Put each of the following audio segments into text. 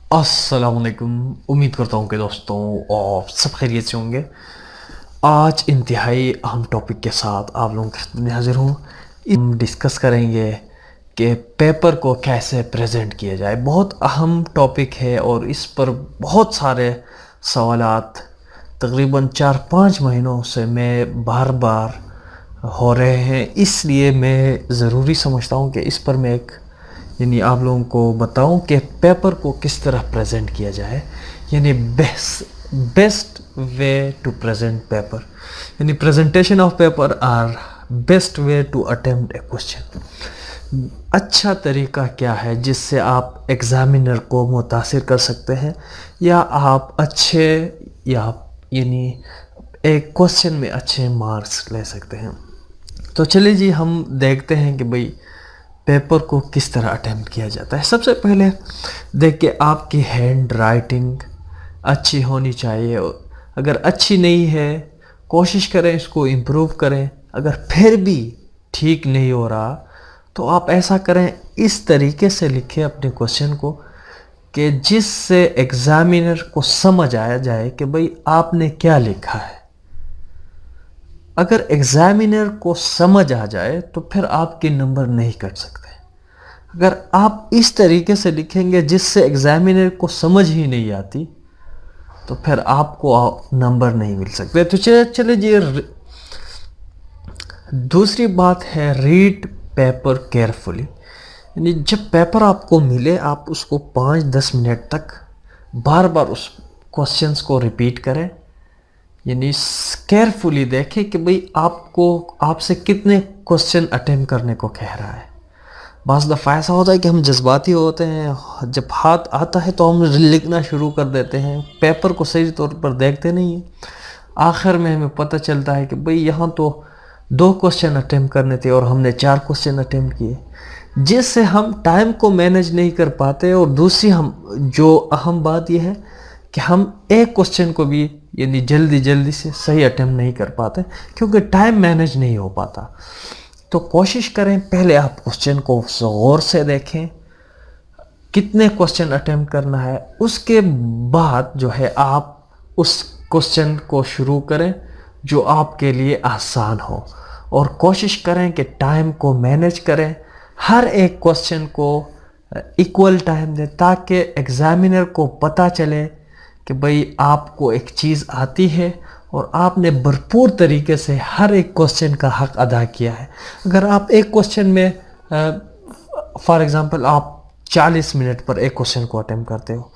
अस्सलाम वालेकुम। उम्मीद करता हूँ कि दोस्तों और सब खैरियत से होंगे। आज इंतहाई अहम टॉपिक के साथ आप लोगों के सामने हाजिर हूँ। हम डिस्कस करेंगे कि पेपर को कैसे प्रेजेंट किया जाए। बहुत अहम टॉपिक है और इस पर बहुत सारे सवालात तकरीबन 4-5 महीनों से मैं बार बार हो रहे हैं, इसलिए मैं ज़रूरी समझता हूँ कि इस पर मैं आप लोगों को बताऊं कि पेपर को किस तरह प्रेजेंट किया जाए, यानी best way to present paper, यानी presentation of paper are best way to attempt a question. अच्छा तरीका क्या है जिससे आप एग्ज़ामिनर को मुतासिर कर सकते हैं या आप अच्छे या एक क्वेश्चन में अच्छे मार्क्स ले सकते हैं। तो चलिए जी, हम देखते हैं कि भाई पेपर को किस तरह अटेम्प्ट किया जाता है। सबसे पहले देखिए, आपकी हैंड राइटिंग अच्छी होनी चाहिए। अगर अच्छी नहीं है, कोशिश करें इसको इम्प्रूव करें। अगर फिर भी ठीक नहीं हो रहा तो आप ऐसा करें, इस तरीके से लिखें अपने क्वेश्चन को कि जिससे एग्ज़ामिनर को समझ आया जाए कि भाई आपने क्या लिखा है। अगर एग्ज़ामिनर को समझ आ जाए तो फिर आपके नंबर नहीं कट सकते। अगर आप इस तरीके से लिखेंगे जिससे एग्ज़ामिनर को समझ ही नहीं आती तो फिर आपको नंबर नहीं मिल सकते। तो चले जी, दूसरी बात है रीड पेपर केयरफुली। यानी जब पेपर आपको मिले आप उसको 5-10 मिनट तक बार बार उस क्वेश्चंस को रिपीट करें, यानी केयरफुली देखें कि भाई आपसे कितने क्वेश्चन अटेम्प्ट करने को कह रहा है। बाज़ दफ़ा ऐसा होता है कि हम जज्बाती होते हैं, जब हाथ आता है तो हम लिखना शुरू कर देते हैं, पेपर को सही तौर पर देखते नहीं हैं। आखिर में हमें पता चलता है कि भाई यहाँ तो 2 क्वेश्चन अटेम्प्ट करने थे और हमने 4 क्वेश्चन अटेम्प्ट किए, जिससे हम टाइम को मैनेज नहीं कर पाते। और दूसरी जो अहम बात यह है कि हम एक क्वेश्चन को भी यानी जल्दी से सही अटेम्प्ट नहीं कर पाते क्योंकि टाइम मैनेज नहीं हो पाता। तो कोशिश करें पहले आप क्वेश्चन को गौर से देखें, कितने क्वेश्चन अटेम्प्ट करना है, उसके बाद जो है आप उस क्वेश्चन को शुरू करें जो आपके लिए आसान हो। और कोशिश करें कि टाइम को मैनेज करें, हर एक क्वेश्चन को इक्वल टाइम दें ताकि एग्ज़ामिनर को पता चले कि भाई आपको एक चीज़ आती है और आपने भरपूर तरीके से हर एक क्वेश्चन का हक अदा किया है। अगर आप एक क्वेश्चन में फॉर एग्ज़ाम्पल आप 40 मिनट पर एक क्वेश्चन को अटेम्प्ट करते हो,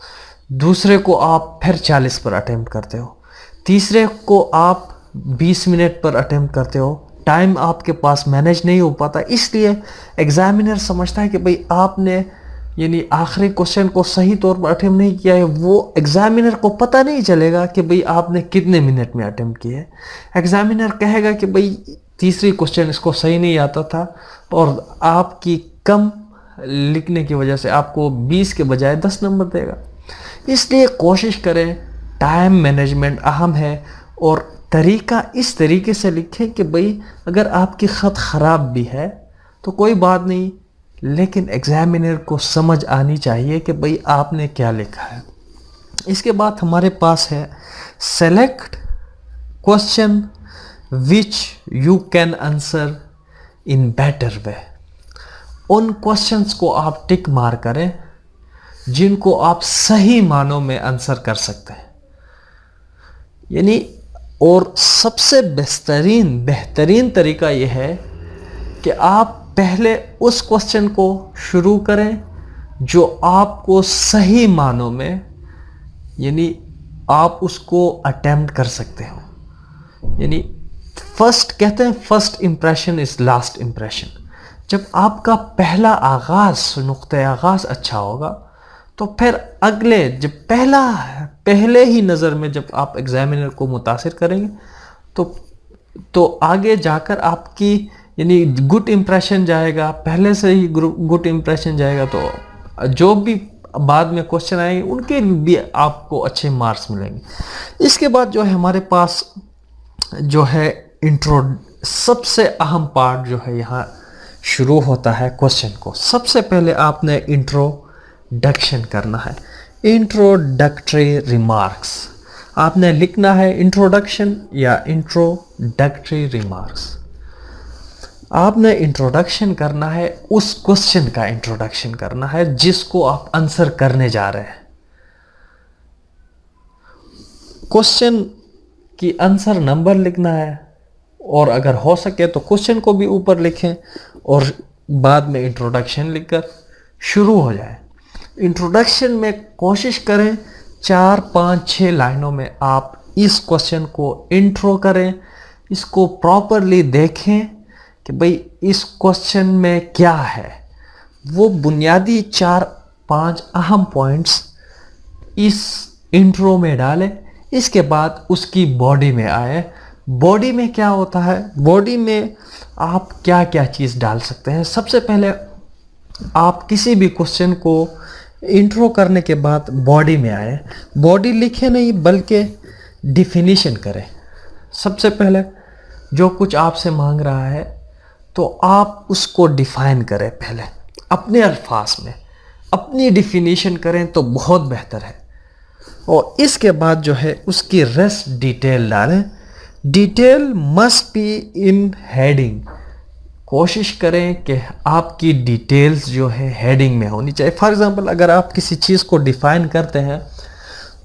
दूसरे को आप फिर 40 पर अटेम्प्ट करते हो, तीसरे को आप 20 मिनट पर अटेम्प्ट करते हो, टाइम आपके पास मैनेज नहीं हो पाता। इसलिए एग्ज़ामिनर समझता है कि भाई आपने आखिरी क्वेश्चन को सही तौर पर अटेम्प्ट नहीं किया है। वो एग्ज़ामिनर को पता नहीं चलेगा कि भाई आपने कितने मिनट में अटेम्प्ट किया है। एग्ज़ामिनर कहेगा कि भाई तीसरी क्वेश्चन इसको सही नहीं आता था और आपकी कम लिखने की वजह से आपको 20 के बजाय 10 नंबर देगा। इसलिए कोशिश करें, टाइम मैनेजमेंट अहम है और तरीका इस तरीके से लिखें कि भाई अगर आपकी ख़त ख़राब भी है तो कोई बात नहीं, लेकिन एग्ज़ामिनर को समझ आनी चाहिए कि भाई आपने क्या लिखा है। इसके बाद हमारे पास है select question which you can answer in better way. उन क्वेश्चंस को आप टिक मार करें जिनको आप सही मानों में आंसर कर सकते हैं। और सबसे बेहतरीन तरीका यह है कि आप पहले उस क्वेश्चन को शुरू करें जो आपको सही मानों में आप उसको अटेम्प्ट कर सकते हो। कहते हैं first impression is last impression. जब आपका पहला नुक्ते आगाज़ अच्छा होगा तो फिर पहले ही नज़र में जब आप एग्ज़ामिनर को मुतासिर करेंगे तो आगे जाकर आपकी गुड इम्प्रेशन जाएगा, पहले से ही गुड इम्प्रेशन जाएगा। तो जो भी बाद में क्वेश्चन आएंगे उनके भी आपको अच्छे मार्क्स मिलेंगे। इसके बाद जो है हमारे पास जो है इंट्रो, सबसे अहम पार्ट जो है यहाँ शुरू होता है क्वेश्चन को। सबसे पहले आपने इंट्रोडक्शन करना है। इंट्रोडक्टरी रिमार्क्स, आपने लिखना है इंट्रोडक्शन या इंट्रोडक्टरी रिमार्क्स। आपने इंट्रोडक्शन करना है, उस क्वेश्चन का इंट्रोडक्शन करना है जिसको आप आंसर करने जा रहे हैं। क्वेश्चन की आंसर नंबर लिखना है, और अगर हो सके तो क्वेश्चन को भी ऊपर लिखें और बाद में इंट्रोडक्शन लिखकर शुरू हो जाए। इंट्रोडक्शन में कोशिश करें 4, 5, 6 लाइनों में आप इस क्वेश्चन को इंट्रो करें, इसको प्रॉपरली देखें कि भाई इस क्वेश्चन में क्या है। वो बुनियादी 4-5 अहम पॉइंट्स इस इंट्रो में डालें। इसके बाद उसकी बॉडी में आए। बॉडी में क्या होता है, बॉडी में आप क्या क्या चीज़ डाल सकते हैं। सबसे पहले आप किसी भी क्वेश्चन को इंट्रो करने के बाद बॉडी में आए। बॉडी लिखे नहीं बल्कि डिफिनीशन करें। सबसे पहले जो कुछ आपसे मांग रहा है तो आप उसको डिफाइन करें, पहले अपने अल्फाज में अपनी डिफिनीशन करें तो बहुत बेहतर है। और इसके बाद जो है उसकी रेस्ट डिटेल डालें। Detail must be in heading. कोशिश करें कि आपकी डिटेल्स जो है हेडिंग में होनी चाहिए। फॉर एग्जांपल अगर आप किसी चीज़ को डिफ़ाइन करते हैं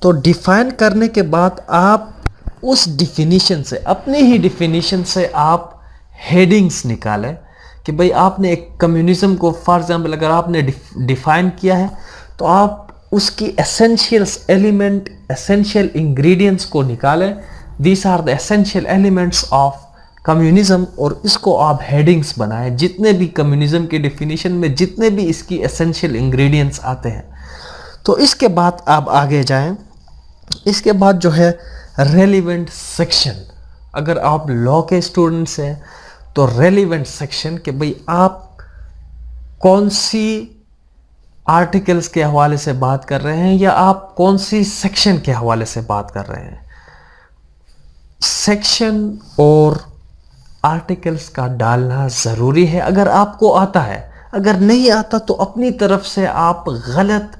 तो डिफ़ाइन करने के बाद आप उस डिफिनीशन से, अपनी ही डिफिनीशन से आप हेडिंग्स निकालें कि भाई आपने एक कम्युनिज्म को फॉर एग्जांपल अगर आपने डिफ़ाइन किया है तो आप उसकी एसेंशियल्स एलिमेंट, एसेंशियल इंग्रेडिएंट्स को निकालें। These are the essential elements of communism, और इसको आप हेडिंग्स बनाएं। जितने भी कम्युनिज्म की डिफिनीशन में जितने भी इसकी एसेंशियल इंग्रेडिएंट्स आते हैं, तो इसके बाद आप आगे जाएं। इसके बाद जो है रेलिवेंट सेक्शन। अगर आप लॉ के स्टूडेंट्स हैं तो रेलिवेंट सेक्शन कि भाई आप कौन सी आर्टिकल्स के हवाले से बात कर रहे हैं या आप कौन सी सेक्शन के हवाले से बात कर रहे हैं। सेक्शन और आर्टिकल्स का डालना ज़रूरी है अगर आपको आता है। अगर नहीं आता तो अपनी तरफ से आप गलत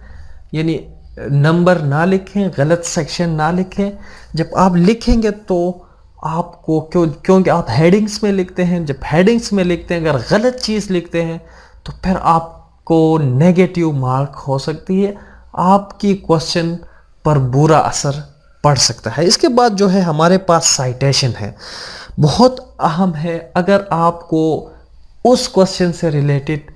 यानी नंबर ना लिखें, गलत सेक्शन ना लिखें। जब आप लिखेंगे तो आपको क्योंकि आप हेडिंग्स में लिखते हैं, जब हेडिंग्स में लिखते हैं अगर गलत चीज़ लिखते हैं तो फिर आपको नेगेटिव मार्क हो सकती है, आपकी क्वेश्चन पर बुरा असर पड़ सकता है। इसके बाद जो है हमारे पास साइटेशन है, बहुत अहम है। अगर आपको उस क्वेश्चन से रिलेटेड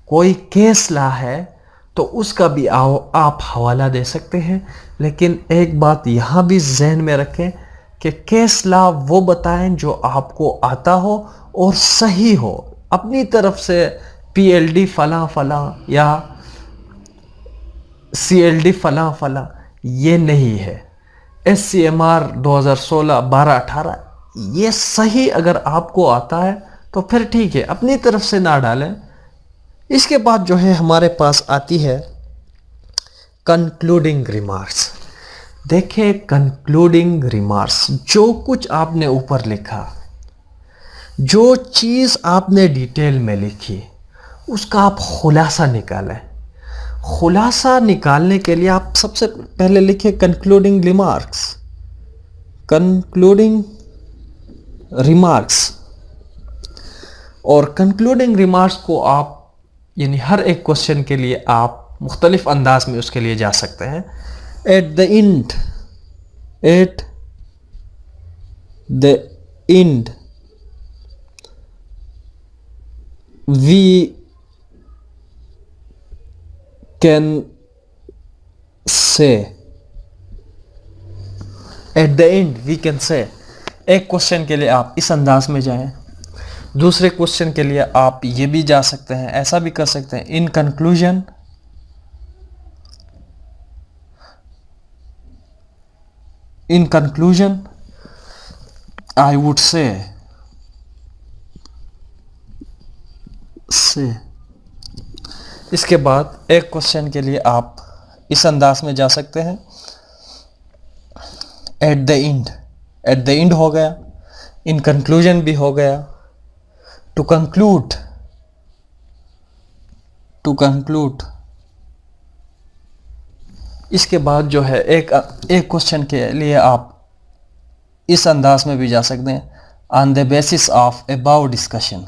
कोई केस ला है तो उसका भी आप हवाला दे सकते हैं। लेकिन एक बात यहाँ भी जहन में रखें कि केस ला वो बताएं जो आपको आता हो और सही हो। अपनी तरफ से PLD फलां फलां या CLD फलां फलां ये नहीं है। SCMR 2016, 12, 18 ये सही अगर आपको आता है तो फिर ठीक है, अपनी तरफ से ना डालें। इसके बाद जो है हमारे पास आती है कंक्लूडिंग रिमार्क्स। देखिए कंक्लूडिंग रिमार्क्स, जो कुछ आपने ऊपर लिखा, जो चीज़ आपने डिटेल में लिखी उसका आप खुलासा निकालें। खुलासा निकालने के लिए आप सबसे पहले लिखिए कंक्लूडिंग रिमार्क्स, कंक्लूडिंग रिमार्क्स। और कंक्लूडिंग रिमार्क्स को आप यानी हर एक क्वेश्चन के लिए आप मुख्तलिफ अंदाज में उसके लिए जा सकते हैं। At the end we can say, at the end we can say. एक क्वेश्चन के लिए आप इस अंदाज में जाएं, दूसरे क्वेश्चन के लिए आप ये भी जा सकते हैं, ऐसा भी कर सकते हैं। In conclusion, in conclusion I would say इसके बाद एक क्वेश्चन के लिए आप इस अंदाज में जा सकते हैं। At the and, eight the and हो गया, इन कंक्लूजन भी हो गया। टू कंक्लूड, टू कंक्लूड, اس کے بعد جو ہے ایک کوشچن کے لیے آپ اس انداز میں بھی جا سکتے ہیں، on the basis of about discussion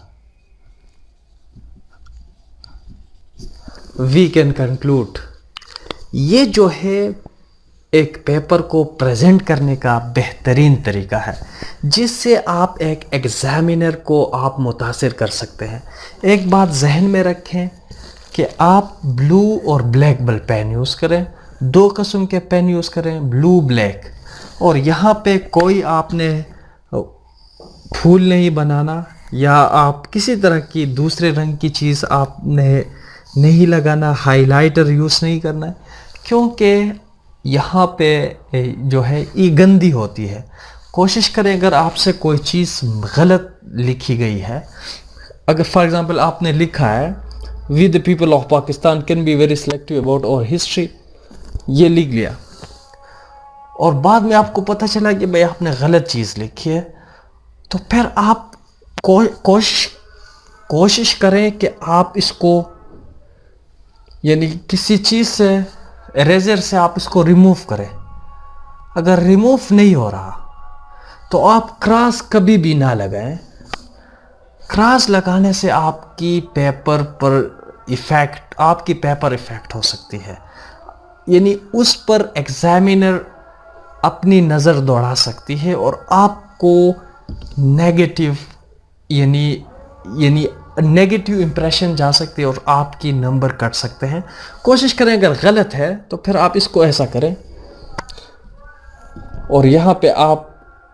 we can conclude. یہ جو ہے ایک پیپر کو پریزنٹ کرنے کا بہترین طریقہ ہے جس سے آپ ایک ایگزامینر کو آپ متاثر کر سکتے ہیں. ایک بات ذہن میں رکھیں کہ آپ بلو اور بلیک بل پین یوز کریں، 2 قسم کے پین یوز کریں، بلو بلیک. اور یہاں پہ کوئی آپ نے پھول نہیں بنانا یا آپ کسی طرح کی دوسرے رنگ کی چیز آپ نے نہیں لگانا، ہائی لائٹر یوز نہیں کرنا ہے، کیونکہ یہاں پہ جو ہے یہ گندی ہوتی ہے. کوشش کریں اگر آپ سے کوئی چیز غلط لکھی گئی ہے، اگر فار ایگزامپل آپ نے لکھا ہے we the people of Pakistan can be very selective about our history, یہ لکھ لیا اور بعد میں آپ کو پتہ چلا کہ بھئی آپ نے غلط چیز لکھی ہے، تو پھر آپ کوشش کریں کہ آپ اس کو یعنی کسی چیز سے اریزر سے آپ اس کو ریموو کریں. اگر ریموو نہیں ہو رہا تو آپ کراس کبھی بھی نہ لگائیں. کراس لگانے سے آپ کی پیپر افیکٹ ہو سکتی ہے، یعنی اس پر ایگزامینر اپنی نظر دوڑا سکتی ہے اور آپ کو نیگیٹو یعنی نیگیٹو امپریشن جا سکتے اور آپ کی نمبر کٹ سکتے ہیں. کوشش کریں اگر غلط ہے تو پھر آپ اس کو ایسا کریں اور یہاں پہ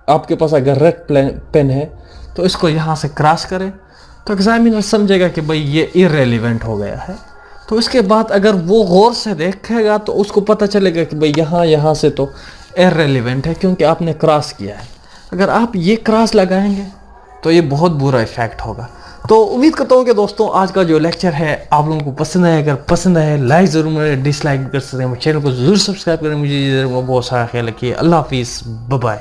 آپ کے پاس اگر ریڈ پین ہے تو اس کو یہاں سے کراس کریں تو ایگزامینر سمجھے گا کہ بھئی یہ ایرریلیونٹ ہو گیا ہے. تو اس کے بعد اگر وہ غور سے دیکھے گا تو اس کو پتہ چلے گا کہ بھئی یہاں سے تو ایرریلیونٹ ہے کیونکہ آپ نے کراس کیا ہے. اگر آپ یہ کراس لگائیں گے تو یہ بہت برا ایفیکٹ ہوگا. تو امید کرتا ہوں کہ دوستوں آج کا جو لیکچر ہے آپ لوگوں کو پسند آئے. اگر پسند آئے لائک ضرور، ڈس لائک بھی کر سکتے ہیں. چینل کو ضرور سبسکرائب کریں. مجھے بہت سارا خیال رکھیے. اللہ حافظ، بائے.